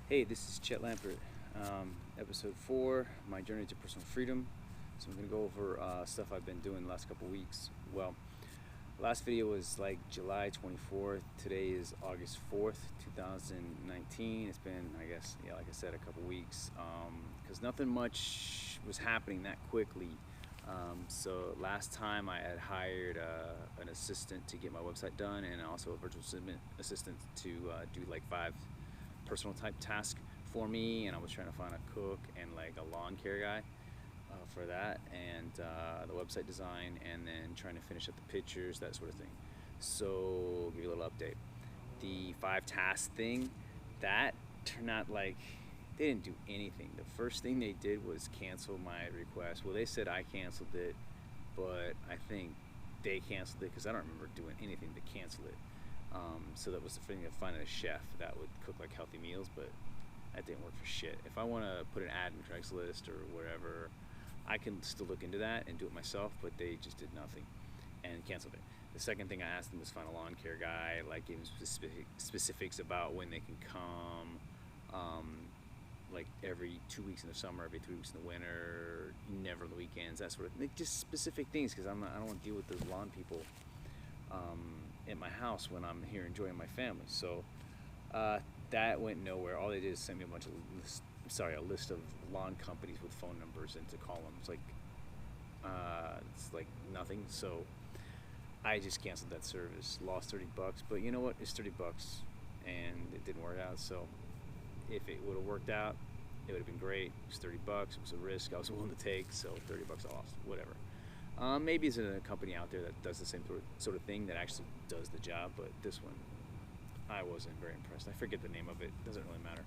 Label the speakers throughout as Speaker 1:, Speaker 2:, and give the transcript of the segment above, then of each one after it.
Speaker 1: Hey, this is Chet Lampert, episode 4, my journey to personal freedom. So I'm going to go over stuff I've been doing the last couple weeks. Well, last video was like July 24th. Today is August 4th, 2019. It's been, I guess, yeah, like I said, a couple weeks because nothing much was happening that quickly. So last time I had hired an assistant to get my website done, and also a virtual assistant to do like 5 personal type task for me, and I was trying to find a cook and like a lawn care guy for that, and the website design, and then trying to finish up the pictures, that sort of thing. So I'll give you a little update. The 5 task thing, that turned out like they didn't do anything. The first thing they did was cancel my request. Well, they said I canceled it, but I think they canceled it because I don't remember doing anything to cancel it. So that was the thing of finding a chef that would cook like healthy meals, but that didn't work for shit. If I want to put an ad in Craigslist or whatever, I can still look into that and do it myself, but they just did nothing and canceled it. The second thing I asked them was find a lawn care guy, like give them specifics about when they can come, like every 2 weeks in the summer, every 3 weeks in the winter, never on the weekends, that sort of thing. Just specific things, because I don't want to deal with those lawn people at my house when I'm here enjoying my family. So that went nowhere. All they did is send me a list of lawn companies with phone numbers and to call them. It's like nothing. So I just canceled that service. Lost $30, but you know what? It's $30, and it didn't work out. So if it would have worked out, it would have been great. It was $30. It was a risk I was willing to take. So $30 I lost. Whatever. Maybe it's a company out there that does the same sort of thing that actually does the job, but this one, I wasn't very impressed. I forget the name of it. Doesn't really matter.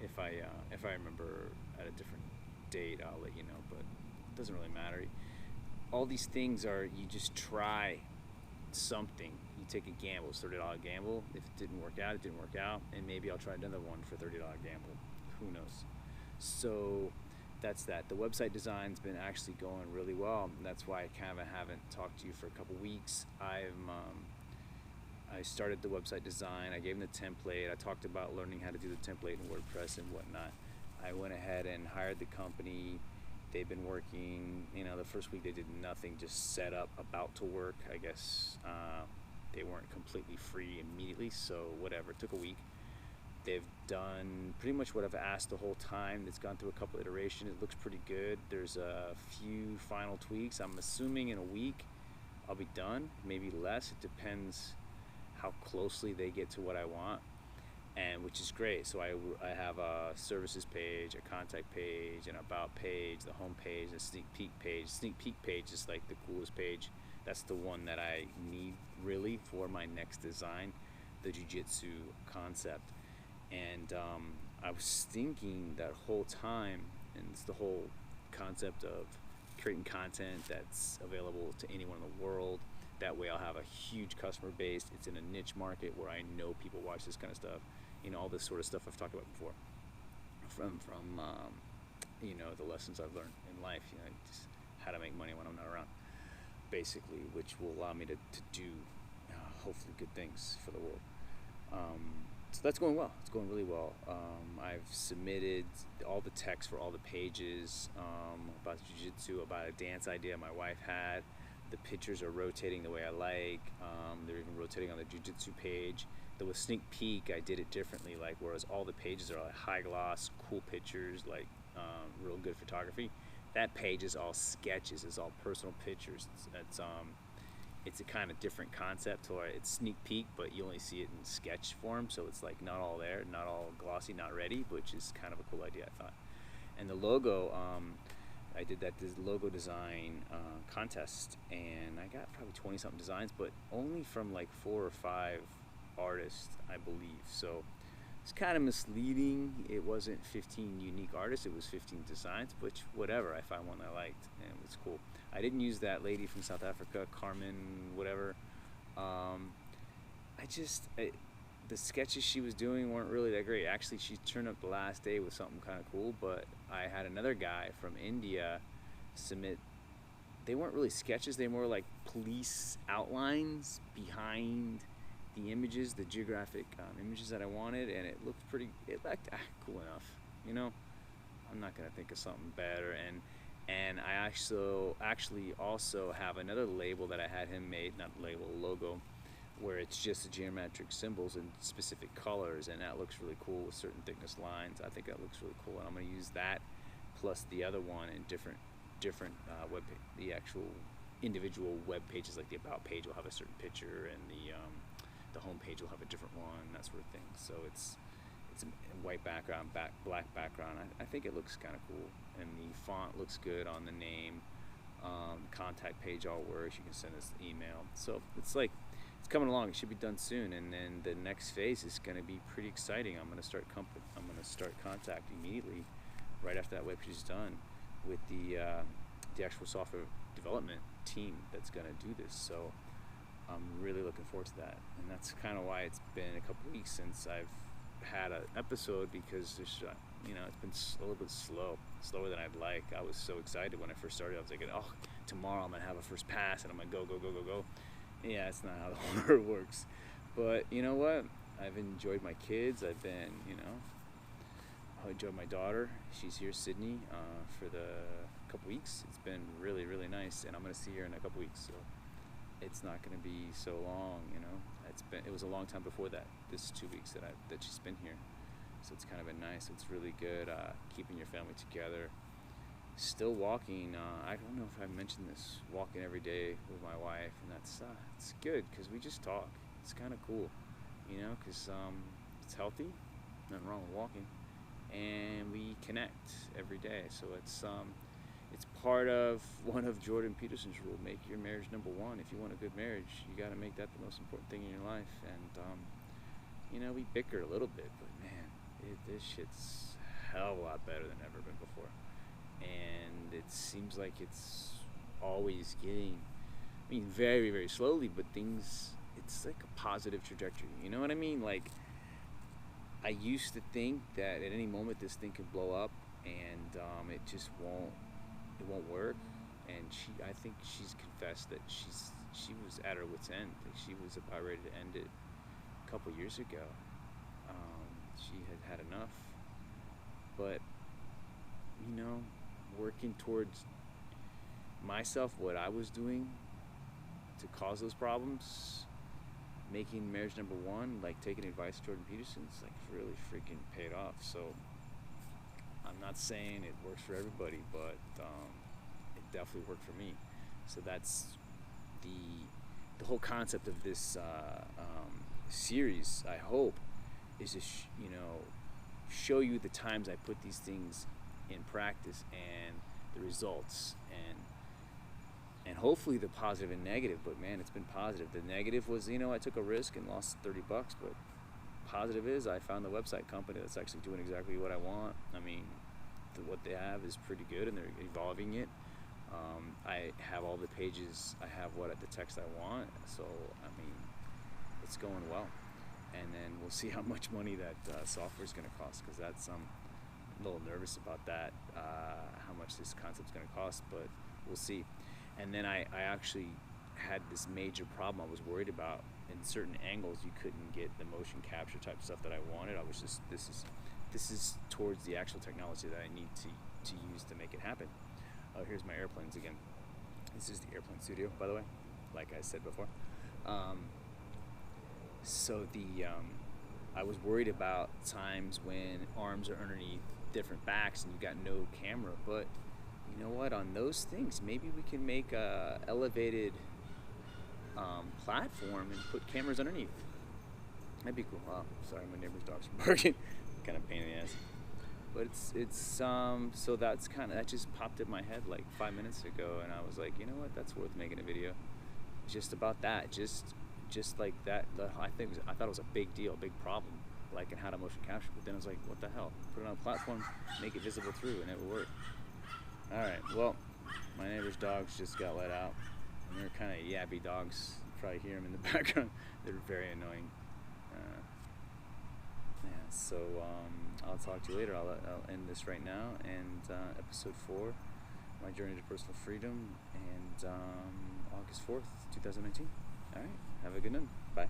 Speaker 1: If I remember at a different date, I'll let you know. But it doesn't really matter. All these things are, you just try something. You take a gamble. It's $30 gamble. If it didn't work out, it didn't work out, and maybe I'll try another one for $30 gamble. Who knows? So that's that. The website design's been actually going really well. That's why I kind of haven't talked to you for a couple weeks. I started the website design. I gave them the template. I talked about learning how to do the template in WordPress and whatnot. I went ahead and hired the company. They've been working. The first week they did nothing, just set up, about to work. I guess they weren't completely free immediately, so whatever. It took a week. They've done pretty much what I've asked the whole time. It's gone through a couple iterations. It looks pretty good. There's a few final tweaks. I'm assuming in a week I'll be done, maybe less. It depends how closely they get to what I want, and which is great. So I have a services page, a contact page, an about page, the home page, a sneak peek page. Sneak peek page is like the coolest page. That's the one that I need really for my next design, the jiu-jitsu concept. And I was thinking that whole time, and it's the whole concept of creating content that's available to anyone in the world. That way I'll have a huge customer base. It's in a niche market where I know people watch this kind of stuff. All this sort of stuff I've talked about before. From the lessons I've learned in life. Just how to make money when I'm not around, basically, which will allow me to do hopefully good things for the world. So that's going well. It's going really well. I've submitted all the text for all the pages about jiu-jitsu, about a dance idea my wife had. The pictures are rotating the way I like. They're even rotating on the jiu-jitsu page. Though with Sneak Peek, I did it differently. Like, whereas all the pages are like high gloss, cool pictures, like real good photography. That page is all sketches. It's all personal pictures. It's a kind of different concept to where it's sneak peek, but you only see it in sketch form, so it's like not all there, not all glossy, not ready, which is kind of a cool idea, I thought. And the logo, I did this logo design contest, and I got probably 20 something designs, but only from like 4 or 5 artists, I believe. So it's kind of misleading. It wasn't 15 unique artists, it was 15 designs, which whatever, I found one I liked, and it was cool. I didn't use that lady from South Africa, Carmen, whatever. The sketches she was doing weren't really that great. Actually, she turned up the last day with something kind of cool, but I had another guy from India submit. They weren't really sketches, they were more like police outlines behind the images, the geographic images that I wanted, and it looked looked cool enough. You know, I'm not gonna think of something better. And I actually also have another label that I had him made, not label, logo, where it's just the geometric symbols in specific colors, and that looks really cool with certain thickness lines. I think that looks really cool, and I'm gonna use that plus the other one in different the actual individual web pages, like the about page will have a certain picture, and the home page will have a different one, that sort of thing. So it's a white background, black background. I think it looks kind of cool, and the font looks good on the name. Contact page all works. You can send us an email. So it's coming along. It should be done soon, and then the next phase is going to be pretty exciting. I'm going to start contact immediately right after that web page is done with the actual software development team that's going to do this. So I'm really looking forward to that, and that's kind of why it's been a couple weeks since I've had an episode, because there's, it's been a little bit slower than I'd like. I was so excited when I first started. I was thinking, oh, tomorrow I'm gonna have a first pass and I'm gonna go. Yeah, it's not how the world works. But you know what? I've enjoyed my kids. I enjoyed my daughter. She's here, Sydney, for the couple weeks. It's been really, really nice, and I'm gonna see her in a couple weeks. So it's not gonna be so long, It was a long time before that. This 2 weeks that she's been here, so it's kind of been nice. It's really good keeping your family together. Still walking. I don't know if I mentioned this. Walking every day with my wife, and that's it's good because we just talk. It's kind of cool, because it's healthy. Nothing wrong with walking, and we connect every day. So it's part of one of Jordan Peterson's rule: make your marriage number one. If you want a good marriage, you got to make that the most important thing in your life. And we bicker a little bit, but man, this shit's a hell of a lot better than ever been before. And it seems like it's always getting, very, very slowly, but it's like a positive trajectory. You know what I mean? Like, I used to think that at any moment this thing could blow up, and it just won't work. And I think she's confessed that she was at her wit's end. Like, she was about ready to end it a couple years ago. She had enough. But working towards myself, what I was doing to cause those problems, making marriage number one, like taking advice from Jordan Peterson's, like really freaking paid off. So I'm not saying it works for everybody, but it definitely worked for me. So that's the whole concept of this series, I hope, is to show you the times I put these things in practice and the results, and hopefully the positive and negative. But man, it's been positive. The negative was, I took a risk and lost $30, but positive is I found the website company that's actually doing exactly what I want. What they have is pretty good, and they're evolving it. I have all the pages. I have the text I want. So it's going well. And then we'll see how much money that software is going to cost, because that's a little nervous about that, how much this concept's going to cost, but we'll see. And then I actually had this major problem I was worried about. In certain angles, you couldn't get the motion capture type stuff that I wanted. I was just, this is towards the actual technology that I need to use to make it happen. Oh, here's my airplanes again. This is the airplane studio, by the way, like I said before. So I was worried about times when arms are underneath different backs and you got no camera, but you know what? On those things, maybe we can make a elevated platform and put cameras underneath. That'd be cool. Oh, sorry, my neighbor's dogs are barking. Kind of pain in the ass. But it's so that just popped in my head like 5 minutes ago, and I was like, you know what? That's worth making a video just about that. Just like that. I thought it was a big deal, a big problem, like in how to motion capture. But then I was like, what the hell? Put it on a platform, make it visible through, and it will work. All right. Well, my neighbor's dogs just got let out, and they're kind of yappy dogs. You probably hear them in the background. They're very annoying. So I'll talk to you later. I'll end this right now, and episode 4, my journey to personal freedom, and August 4th, 2019. All right. Have a good night. Bye.